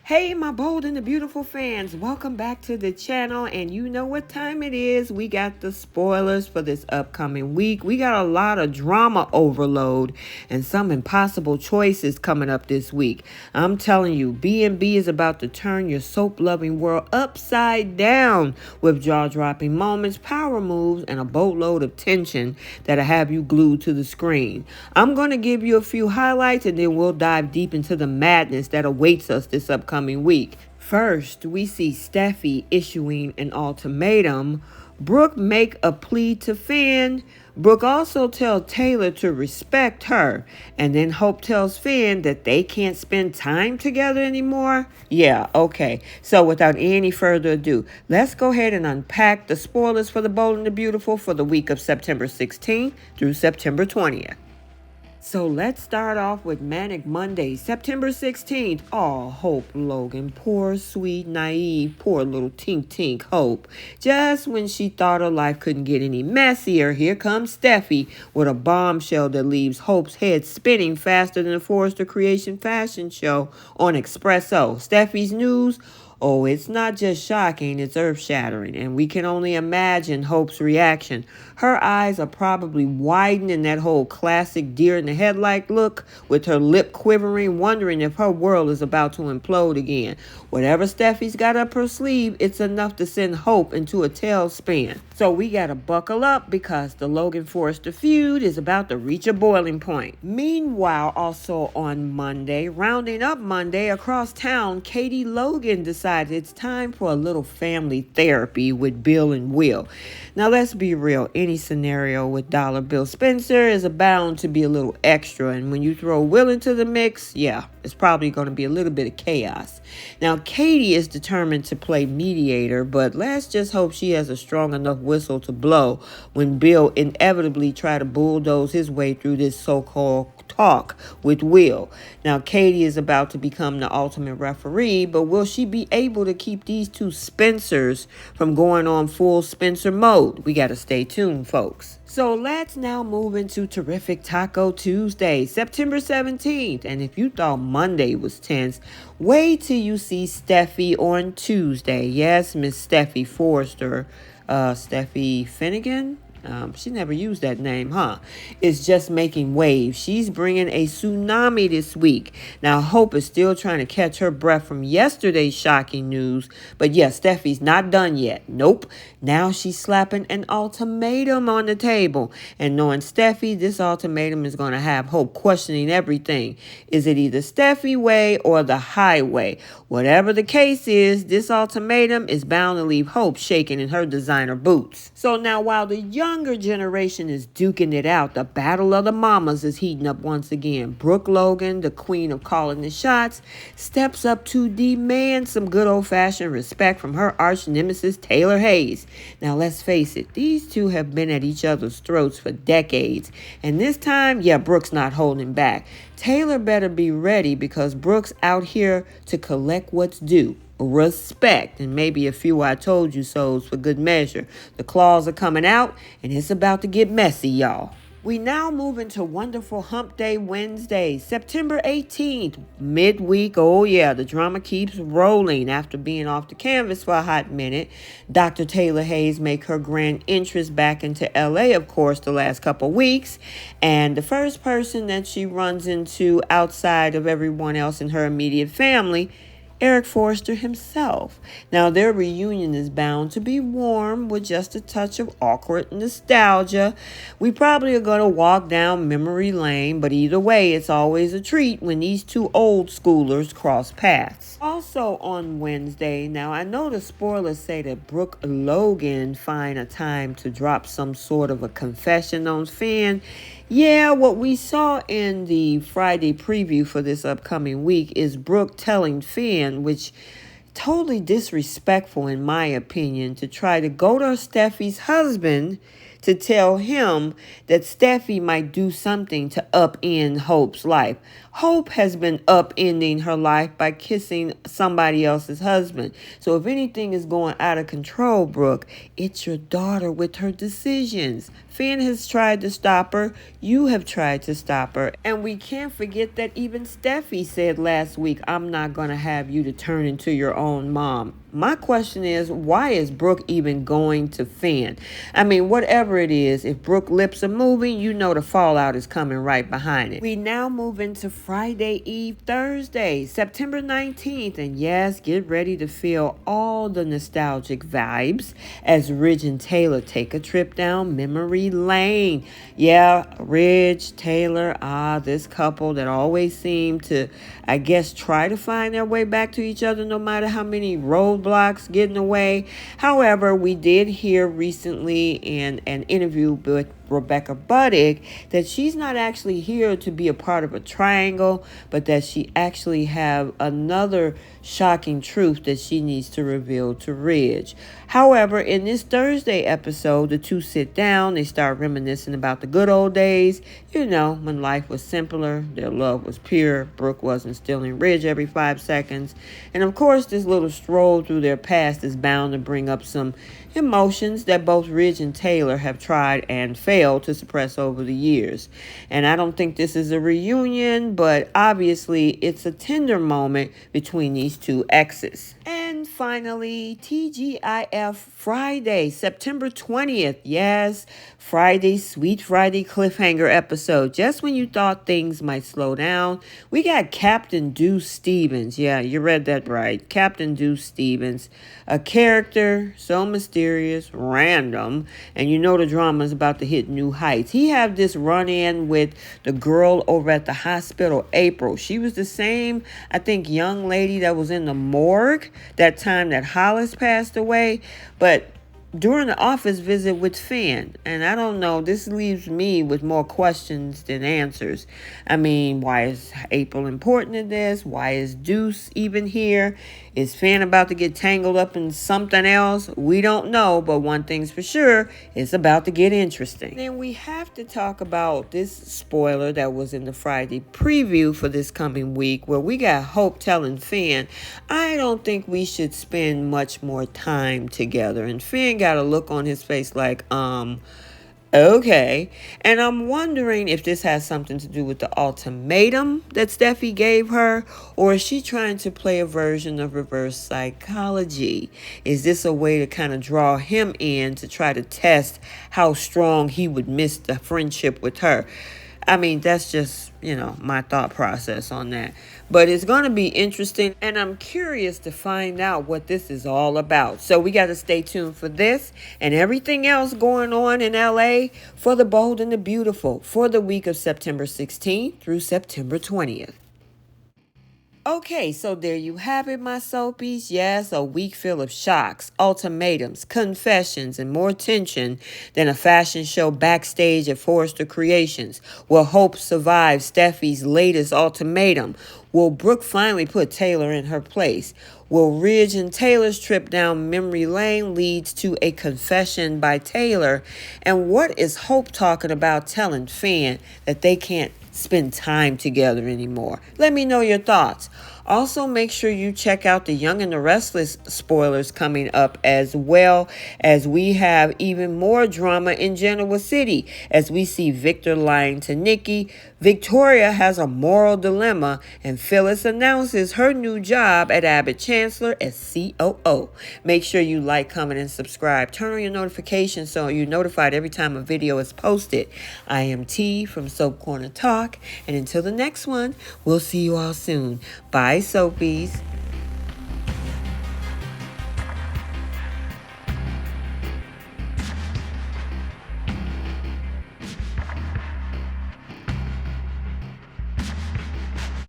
Hey, my bold and the beautiful fans, welcome back to the channel. And you know what time it is. We got the spoilers for this upcoming week. We got a lot of drama overload and some impossible choices coming up this week. I'm telling you, B&B is about to turn your soap-loving world upside down with jaw-dropping moments, power moves, and a boatload of tension that'll have you glued to the screen. I'm going to give you a few highlights and then we'll dive deep into the madness that awaits us this upcoming week. First, we see Steffy issuing an ultimatum. Brooke make a plea to Finn. Brooke also tells Taylor to respect her. And then Hope tells Finn that they can't spend time together anymore. Yeah, okay. So without any further ado, let's go ahead and unpack the spoilers for The Bold and the Beautiful for the week of September 16th through September 20th. So let's start off with Manic Monday, September 16th. Oh, Hope Logan. Poor, sweet, naive, poor little tink Hope. Just when she thought her life couldn't get any messier, here comes Steffi with a bombshell that leaves Hope's head spinning faster than a Forrester Creation fashion show on Espresso. Steffi's news. Oh, it's not just shocking, it's earth-shattering, and we can only imagine Hope's reaction. Her eyes are probably widened in that whole classic deer-in-the-headlight look, with her lip quivering, wondering if her world is about to implode again. Whatever Steffi's got up her sleeve, it's enough to send Hope into a tailspin. So we gotta buckle up because the Logan Forrester feud is about to reach a boiling point. Meanwhile, also on Monday, rounding up Monday, across town, Katie Logan decides it's time for a little family therapy with Bill and Will. Now let's be real, any scenario with Dollar Bill Spencer is bound to be a little extra, and when you throw Will into the mix, yeah, it's probably going to be a little bit of chaos. Now Katie is determined to play mediator, but let's just hope she has a strong enough whistle to blow when Bill inevitably try to bulldoze his way through this so-called talk with Will. Now Katie is about to become the ultimate referee, but will she be able to keep these two Spencers from going on full Spencer mode? We got to stay tuned, folks. So let's now move into Terrific Taco Tuesday, September 17th. And if you thought Monday was tense, wait till you see Steffi on Tuesday. Yes, Miss Steffi Forrester, Steffi Finnegan. She never used that name, huh? Is just making waves. She's bringing a tsunami this week. Now, Hope is still trying to catch her breath from yesterday's shocking news. But yes, Steffi's not done yet. Nope. Now she's slapping an ultimatum on the table. And knowing Steffi, this ultimatum is going to have Hope questioning everything. Is it either Steffi way or the highway? Whatever the case is, this ultimatum is bound to leave Hope shaking in her designer boots. So now while the younger generation is duking it out, the battle of the mamas is heating up once again. Brooke Logan, the queen of calling the shots, steps up to demand some good old-fashioned respect from her arch nemesis Taylor Hayes. Now let's face it, these two have been at each other's throats for decades, and this time, yeah, Brooke's not holding back. Taylor better be ready because Brooke's out here to collect what's due. Respect, and maybe a few I told you so's for good measure. The claws are coming out, and it's about to get messy, y'all. We now move into Wonderful Hump Day Wednesday, September 18th, midweek. Oh yeah, the drama keeps rolling. After being off the canvas for a hot minute, Dr. Taylor Hayes make her grand entrance back into LA, of course, the last couple weeks. And the first person that she runs into outside of everyone else in her immediate family, Eric Forrester himself. Now, their reunion is bound to be warm with just a touch of awkward nostalgia. We probably are going to walk down memory lane, but either way, it's always a treat when these two old schoolers cross paths. Also on Wednesday, now I know the spoilers say that Brooke Logan find a time to drop some sort of a confession on Finn. Yeah, what we saw in the Friday preview for this upcoming week is Brooke telling Finn, which totally disrespectful in my opinion, to try to goad her Steffi's husband to tell him that Steffy might do something to upend Hope's life. Hope has been upending her life by kissing somebody else's husband. So if anything is going out of control, Brooke, it's your daughter with her decisions. Finn has tried to stop her. You have tried to stop her. And we can't forget that even Steffy said last week, I'm not going to have you to turn into your own mom. My question is, why is Brooke even going to Finn? I mean, whatever it is, if Brooke lips are moving, you know the fallout is coming right behind it. We now move into Friday Eve Thursday, September 19th. And yes, get ready to feel all the nostalgic vibes as Ridge and Taylor take a trip down memory lane. Yeah, Ridge, Taylor, this couple that always seem to, I guess, try to find their way back to each other no matter how many roadblocks get in the way. However, we did hear recently in an interview with Rebecca Buddick that she's not actually here to be a part of a triangle, but that she actually have another shocking truth that she needs to reveal to Ridge. However, in this Thursday episode, the two sit down, they start reminiscing about the good old days, you know, when life was simpler, their love was pure, Brooke wasn't stealing Ridge every 5 seconds. And of course, this little stroll through their past is bound to bring up some emotions that both Ridge and Taylor have tried and failed to suppress over the years. And I don't think this is a reunion, but obviously it's a tender moment between these two exes. And finally, TGIF Friday, September 20th. Yes, Friday, Sweet Friday cliffhanger episode. Just when you thought things might slow down, we got Captain Deuce Stevens. Yeah, you read that right. Captain Deuce Stevens, a character so mysterious, random, and you know the drama is about to hit new heights. He had this run-in with the girl over at the hospital, April. She was the same, I think, young lady that was in the morgue that time that Hollis passed away. But during the office visit with Finn, and I don't know, this leaves me with more questions than answers. I mean, why is April important in this? Why is Deuce even here? Is Finn about to get tangled up in something else? We don't know, but one thing's for sure, it's about to get interesting. Then we have to talk about this spoiler that was in the Friday preview for this coming week, where we got Hope telling Finn, I don't think we should spend much more time together. And Finn got a look on his face like, okay. And I'm wondering if this has something to do with the ultimatum that Steffi gave her, or is she trying to play a version of reverse psychology? Is this a way to kind of draw him in to try to test how strong he would miss the friendship with her? I mean, that's just, my thought process on that. But it's going to be interesting, and I'm curious to find out what this is all about. So we got to stay tuned for this and everything else going on in LA for the Bold and the Beautiful for the week of September 16th through September 20th. Okay, so there you have it, my soapies. Yes, a week full of shocks, ultimatums, confessions, and more tension than a fashion show backstage at Forrester Creations. Will Hope survive Steffi's latest ultimatum? Will Brooke finally put Taylor in her place? Will Ridge and Taylor's trip down memory lane leads to a confession by Taylor? And what is Hope talking about telling Finn that they can't spend time together anymore? Let me know your thoughts. Also, make sure you check out the Young and the Restless spoilers coming up, as well as we have even more drama in Genoa City as we see Victor lying to Nikki. Victoria has a moral dilemma, and Phyllis announces her new job at Abbott Chancellor as COO. Make sure you like, comment, and subscribe. Turn on your notifications so you're notified every time a video is posted. I am T from Soap Corner Talk, and until the next one, we'll see you all soon. Bye, soapies.